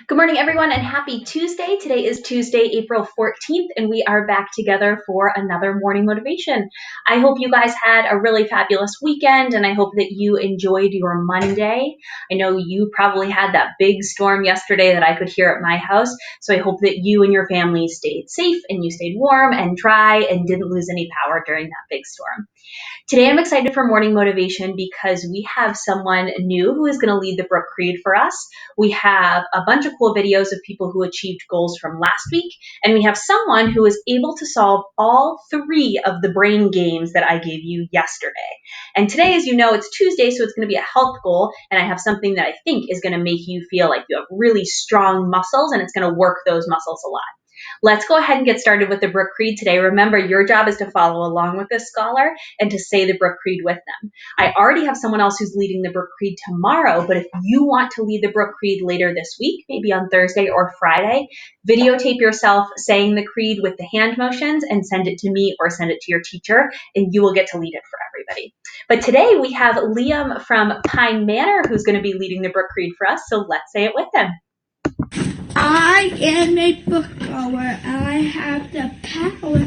Good morning, everyone, and happy Tuesday. Today is Tuesday, April 14th, and we are back together for another morning motivation. I hope you guys had a really fabulous weekend, and I hope that you enjoyed your Monday. I know you probably had that big storm yesterday that I could hear at my house, so I hope that you and your family stayed safe and you stayed warm and dry and didn't lose any power during that big storm. Today I'm excited for morning motivation because we have someone new who is going to lead the Brook Creed for us. We have a bunch of cool videos of people who achieved goals from last week, and we have someone who is able to solve all three of the brain games that I gave you yesterday. And today, as you know, it's Tuesday, so it's going to be a health goal, and I have something that I think is going to make you feel like you have really strong muscles, and it's going to work those muscles a lot. Let's go ahead and get started with the Brook Creed today. Remember, your job is to follow along with this scholar and to say the Brook Creed with them. I already have someone else who's leading the Brook Creed tomorrow, but if you want to lead the Brook Creed later this week, maybe on Thursday or Friday, videotape yourself saying the creed with the hand motions and send it to me or send it to your teacher, and you will get to lead it for everybody. But today we have Liam from Pine Manor who's going to be leading the Brook Creed for us, so let's say it with him. I am a book goer. I have the power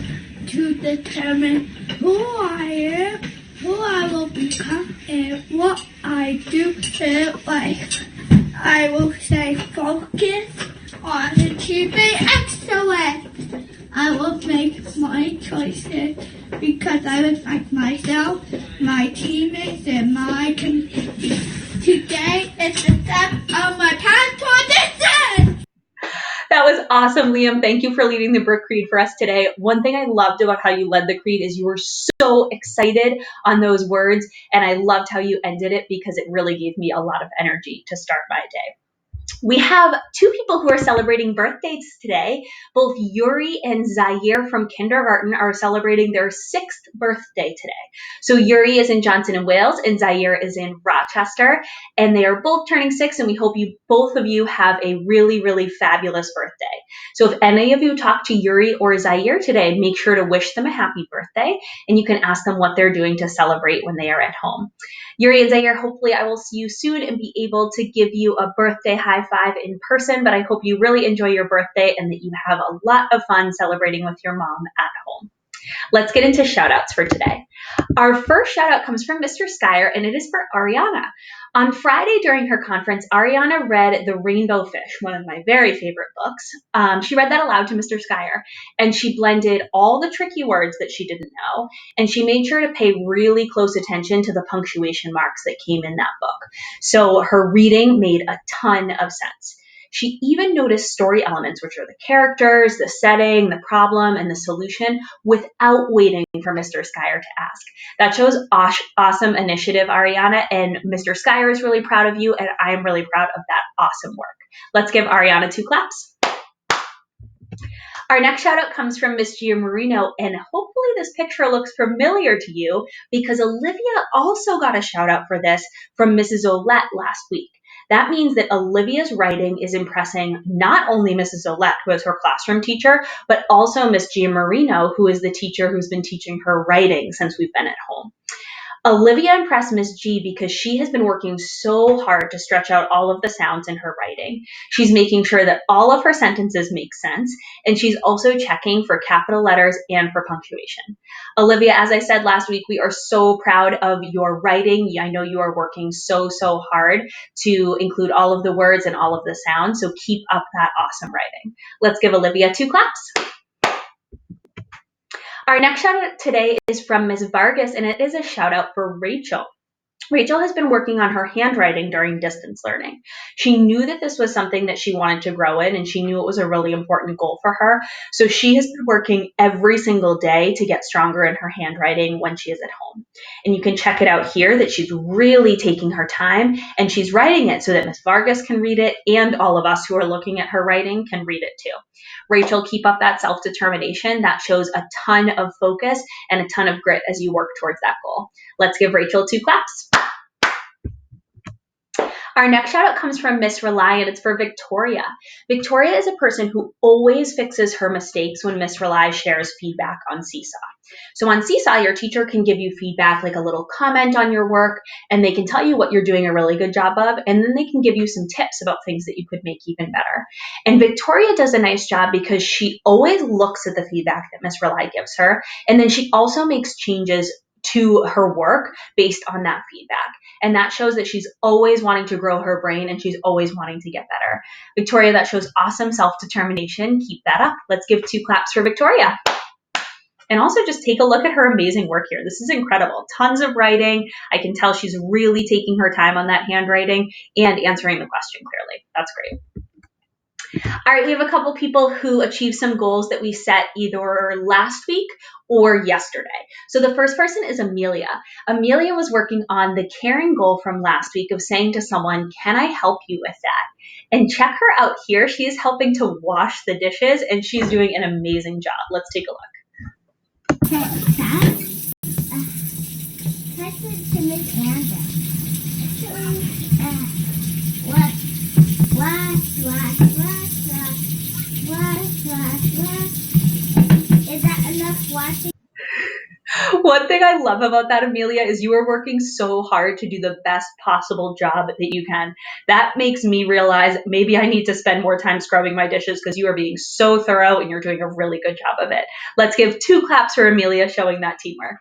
to determine who I am, who I will become, and what I do in life. I will stay focused on achieving excellence. I will make my choices because I respect myself, my teammates, and my community. Today is the step of my path toward success. That was awesome, Liam. Thank you for leading the Brook Creed for us today. One thing I loved about how you led the creed is you were so excited on those words, and I loved how you ended it because it really gave me a lot of energy to start my day. We have two people who are celebrating birthdays today. Both Yuri and Zaire from kindergarten are celebrating their 6th birthday today. So Yuri is in Johnson and Wales and Zaire is in Rochester, and they are both turning 6, and we hope both of you have a really, really fabulous birthday. So if any of you talk to Yuri or Zaire today, make sure to wish them a happy birthday, and you can ask them what they're doing to celebrate when they are at home. Yuri and Zaire, hopefully I will see you soon and be able to give you a birthday high five in person, but I hope you really enjoy your birthday and that you have a lot of fun celebrating with your mom at home. Let's get into shout outs for today. Our first shout out comes from Mr. Skyer, and it is for Ariana. On Friday during her conference, Ariana read The Rainbow Fish, one of my very favorite books. She read that aloud to Mr. Skyer, and she blended all the tricky words that she didn't know, and she made sure to pay really close attention to the punctuation marks that came in that book. So her reading made a ton of sense. She even noticed story elements, which are the characters, the setting, the problem, and the solution, without waiting for Mr. Skyer to ask. That shows awesome initiative, Ariana, and Mr. Skyer is really proud of you, and I am really proud of that awesome work. Let's give Ariana 2 claps. Our next shout out comes from Miss Gia Marino, and hopefully this picture looks familiar to you because Olivia also got a shout out for this from Mrs. Olette last week. That means that Olivia's writing is impressing not only Mrs. Olette, who is her classroom teacher, but also Miss Gia Marino, who is the teacher who's been teaching her writing since we've been at home. Olivia impressed Miss G because she has been working so hard to stretch out all of the sounds in her writing. She's making sure that all of her sentences make sense, and she's also checking for capital letters and for punctuation. Olivia, as I said last week, we are so proud of your writing. I know you are working so hard to include all of the words and all of the sounds, so keep up that awesome writing. Let's give Olivia 2 claps. Our next shout out today is from Ms. Vargas, and it is a shout out for Rachel. Rachel has been working on her handwriting during distance learning. She knew that this was something that she wanted to grow in, and she knew it was a really important goal for her. So she has been working every single day to get stronger in her handwriting when she is at home. And you can check it out here that she's really taking her time, and she's writing it so that Ms. Vargas can read it, and all of us who are looking at her writing can read it too. Rachel, keep up that self-determination. That shows a ton of focus and a ton of grit as you work towards that goal. Let's give Rachel 2 claps. Our next shout out comes from Miss Rely, and it's for Victoria. Victoria is a person who always fixes her mistakes when Miss Rely shares feedback on Seesaw. So on Seesaw, your teacher can give you feedback, like a little comment on your work, and they can tell you what you're doing a really good job of, and then they can give you some tips about things that you could make even better. And Victoria does a nice job because she always looks at the feedback that Miss Rely gives her, and then she also makes changes to her work based on that feedback. And that shows that she's always wanting to grow her brain and she's always wanting to get better. Victoria, that shows awesome self-determination. Keep that up. Let's give 2 claps for Victoria. And also just take a look at her amazing work here. This is incredible. Tons of writing. I can tell she's really taking her time on that handwriting and answering the question clearly. That's great. All right, we have a couple people who achieved some goals that we set either last week or yesterday. So the first person is Amelia. Amelia was working on the caring goal from last week of saying to someone, "Can I help you with that?" And check her out here. She is helping to wash the dishes and she's doing an amazing job. Let's take a look. To Miss Amber. Is that enough washing? One thing I love about that, Amelia, is you are working so hard to do the best possible job that you can. That makes me realize maybe I need to spend more time scrubbing my dishes because you are being so thorough and you're doing a really good job of it. Let's give 2 claps for Amelia showing that teamwork.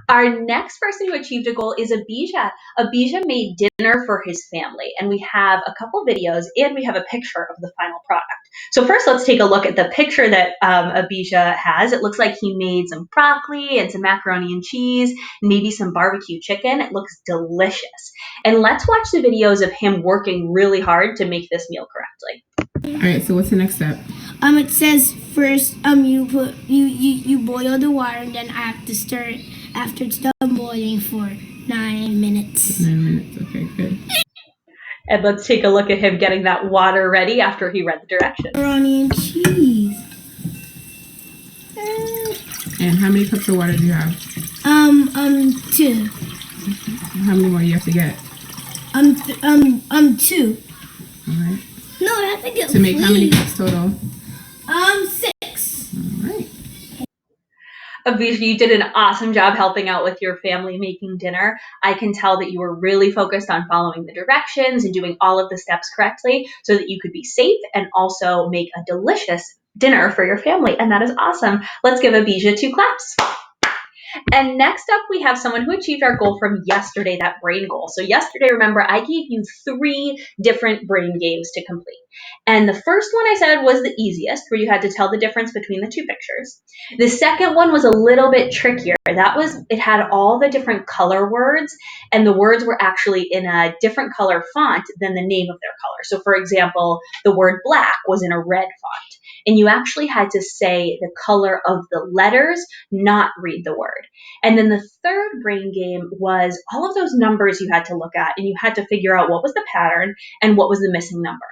Our next person who achieved a goal is Abijah. Abijah made dinner for his family, and we have a couple videos and we have a picture of the final product. So first, let's take a look at the picture that Abijah has. It looks like he made some broccoli and some macaroni and cheese, maybe some barbecue chicken. It looks delicious. And let's watch the videos of him working really hard to make this meal correctly. All right, so what's the next step? It says first you boil the water and then I have to stir it after it's done boiling for 9 minutes. 9 minutes. Okay, good. And let's take a look at him getting that water ready after he read the directions. Macaroni and cheese. And how many cups of water do you have? 2. How many more you have to get? 2. All right. No, I have to get To make how many cups total? 6. All right. Abijah, you did an awesome job helping out with your family making dinner. I can tell that you were really focused on following the directions and doing all of the steps correctly so that you could be safe and also make a delicious dinner for your family. And that is awesome. Let's give Abijah 2 claps. And next up, we have someone who achieved our goal from yesterday, that brain goal. So yesterday, remember, I gave you 3 different brain games to complete. And the first one I said was the easiest, where you had to tell the difference between the 2 pictures. The second one was a little bit trickier. It had all the different color words, and the words were actually in a different color font than the name of their color. So for example, the word black was in a red font. And you actually had to say the color of the letters, not read the word. And then the third brain game was all of those numbers you had to look at, and you had to figure out what was the pattern and what was the missing number.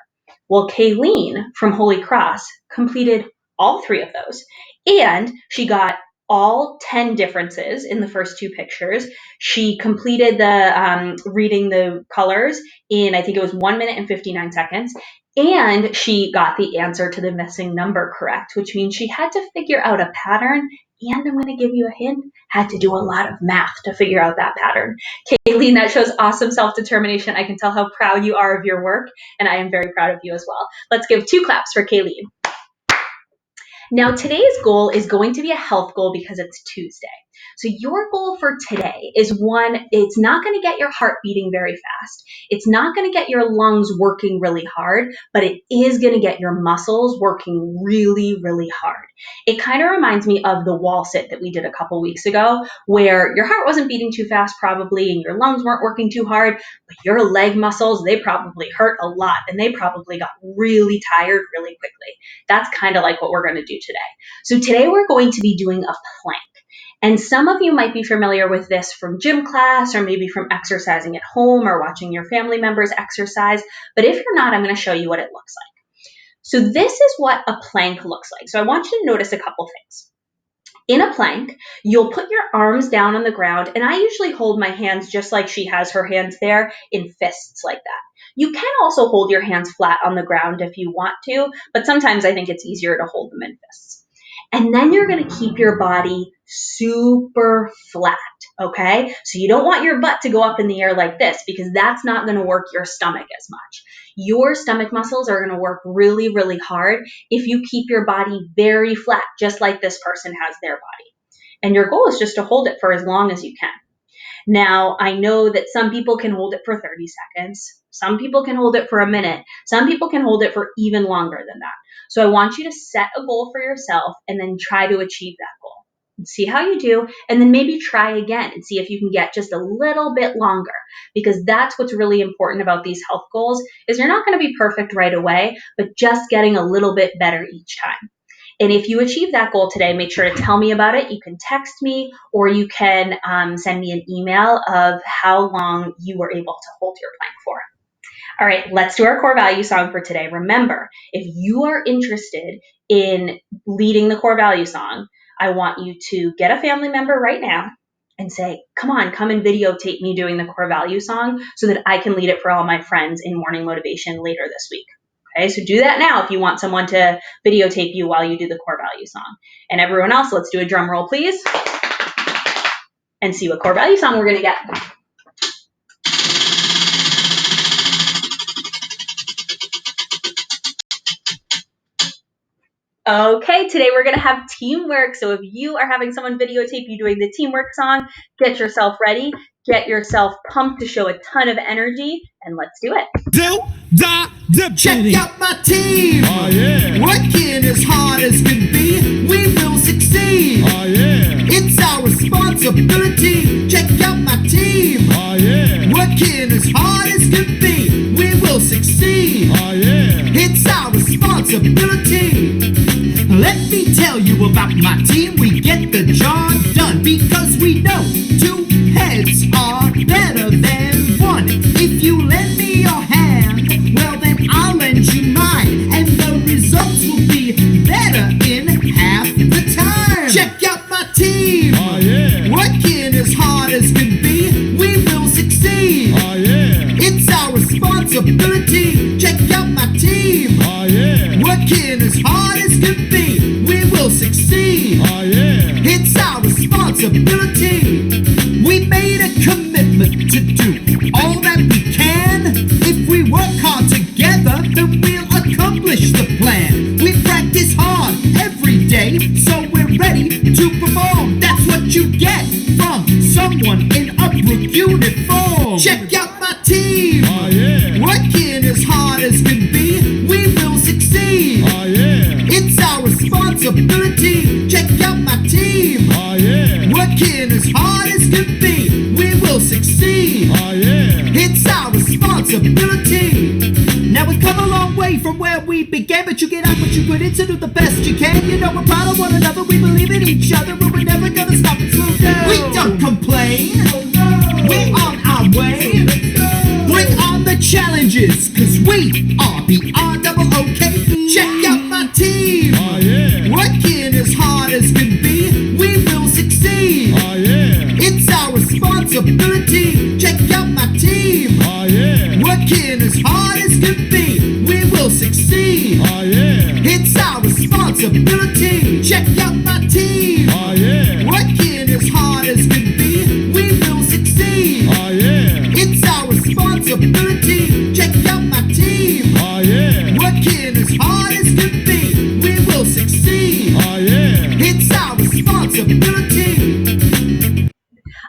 Well, Kayleen from Holy Cross completed all 3 of those, and she got all 10 differences in the first 2 pictures. She completed the reading the colors in, I think it was 1 minute and 59 seconds. And she got the answer to the missing number correct, which means she had to figure out a pattern. And I'm going to give you a hint, had to do a lot of math to figure out that pattern. Kayleen, that shows awesome self-determination. I can tell how proud you are of your work, and I am very proud of you as well. Let's give 2 claps for Kayleen. Now, today's goal is going to be a health goal because it's Tuesday. So your goal for today is one, it's not going to get your heart beating very fast. It's not going to get your lungs working really hard, but it is going to get your muscles working really, really hard. It kind of reminds me of the wall sit that we did a couple weeks ago, where your heart wasn't beating too fast probably, and your lungs weren't working too hard, but your leg muscles, they probably hurt a lot, and they probably got really tired really quickly. That's kind of like what we're going to do today. So today we're going to be doing a plank. And some of you might be familiar with this from gym class or maybe from exercising at home or watching your family members exercise. But if you're not, I'm going to show you what it looks like. So this is what a plank looks like. So I want you to notice a couple things. In a plank, you'll put your arms down on the ground, and I usually hold my hands just like she has her hands there in fists like that. You can also hold your hands flat on the ground if you want to, but sometimes I think it's easier to hold them in fists. And then you're going to keep your body super flat, okay? So you don't want your butt to go up in the air like this because that's not going to work your stomach as much. Your stomach muscles are going to work really, really hard if you keep your body very flat, just like this person has their body. And your goal is just to hold it for as long as you can. Now, I know that some people can hold it for 30 seconds. Some people can hold it for a minute. Some people can hold it for even longer than that. So I want you to set a goal for yourself and then try to achieve that goal. See how you do, and then maybe try again and see if you can get just a little bit longer, because that's what's really important about these health goals is you're not going to be perfect right away, but just getting a little bit better each time. And if you achieve that goal today, make sure to tell me about it. You can text me or you can send me an email of how long you were able to hold your plank for. All right, let's do our core value song for today. Remember, if you are interested in leading the core value song, I want you to get a family member right now and say, come on, come and videotape me doing the core value song so that I can lead it for all my friends in morning motivation later this week. Okay, so do that now if you want someone to videotape you while you do the core value song. And everyone else, let's do a drum roll, please, and see what core value song we're going to get. Okay, today we're going to have teamwork. So if you are having someone videotape you doing the teamwork song, get yourself ready, get yourself pumped to show a ton of energy, and let's do it. Check out my team. Oh, yeah. Working as hard as can be, we will succeed. Oh, yeah. It's our responsibility. Check out my team. Oh, yeah. Working as hard as can be, we will succeed. Oh, yeah. It's our responsibility. Let me tell you about my team. We get the job done because we know 2 heads are better than 1. If you lend me your hand, well then I'll lend you mine, and the results will be better in half the time. Check out my team. Oh, yeah. Working as hard as can be, we will succeed. Oh, yeah. It's our responsibility. Check out my team. Oh, yeah. Working as hard as can be, we will succeed. Oh, yeah. It's our responsibility. We made a commitment to do all that we can. If we work hard together, then we'll accomplish the plan. We practice hard every day, so we're ready to perform. That's what you get from someone in a Brook uniform. Check out my team. Oh, yeah. Working as hard as can be, we will succeed. Oh, yeah. It's our responsibility. Check out my team. Oh, yeah. Working as hard as can be, we will succeed. Oh, yeah. It's our responsibility. Now we've come a long way from where we began, but you get out what you put in to do the best you can. You know we're proud of one another, we believe in each other, but we're never gonna stop and slow down. We don't complain, we're on our way. Bring on the challenges, cause we are beyond double OK. Check out my team. Oh, yeah. Working as hard as can be, we will succeed. Oh, yeah. It's our responsibility. Check out my team. Oh, yeah. Working as hard as can be, we will succeed. Oh, yeah. It's our responsibility. Check out my team. Oh, yeah. Working as hard as can be, we will succeed. Oh, yeah. It's our responsibility. Check out my team. Oh, yeah. Working as hard as can be, we will succeed. Oh, yeah. It's our responsibility.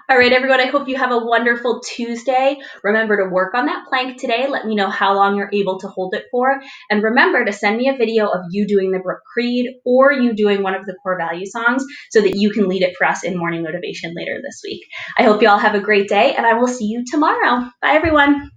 All right, everyone, I hope you have a wonderful Tuesday. Remember to work on that plank today. Let me know how long you're able to hold it for. And remember to send me a video of you doing the Brook Creed or you doing one of the core value songs so that you can lead it for us in morning motivation later this week. I hope you all have a great day, and I will see you tomorrow. Bye, everyone.